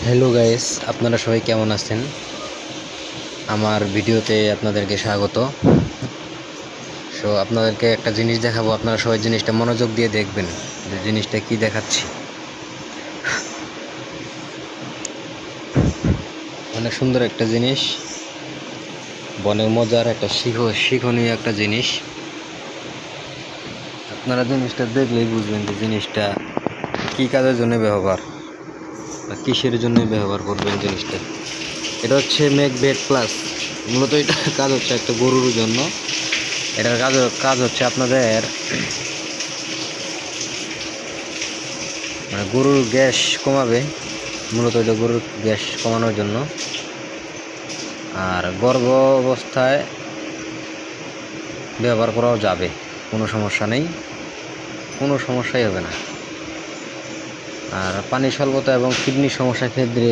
Hello guys, আপনারা সবাই কেমন আছেন? আমার ভিডিওতে আপনাদেরকে স্বাগত। আপনাদেরকে একটা জিনিস দেখাবো, আপনারা সবাই জিনিসটা মনোযোগ দিয়ে দেখবেন যে জিনিসটা কি দেখাচ্ছি। অনেক সুন্দর একটা জিনিস, বনের মজার একটা শিক্ষণীয় একটা জিনিস। আপনারা জিনিসটা দেখলেই বুঝবেন যে জিনিসটা কি কাজের জন্য ব্যবহার বা কিসের জন্য ব্যবহার করবেন জিনিসটা। এটা হচ্ছে ম্যাকবেট প্লাস। মূলত এটা কাজ হচ্ছে একটা গরুর জন্য। এটার কাজ হচ্ছে আপনাদের মানে গরুর গ্যাস কমাবে। মূলত এটা গরুর গ্যাস কমানোর জন্য। আর গর্ভ অবস্থায় ব্যবহার করাও যাবে, কোনো সমস্যা নেই, কোনো সমস্যাই হবে না। আর পানি স্বল্পতা এবং কিডনির সমস্যার ক্ষেত্রে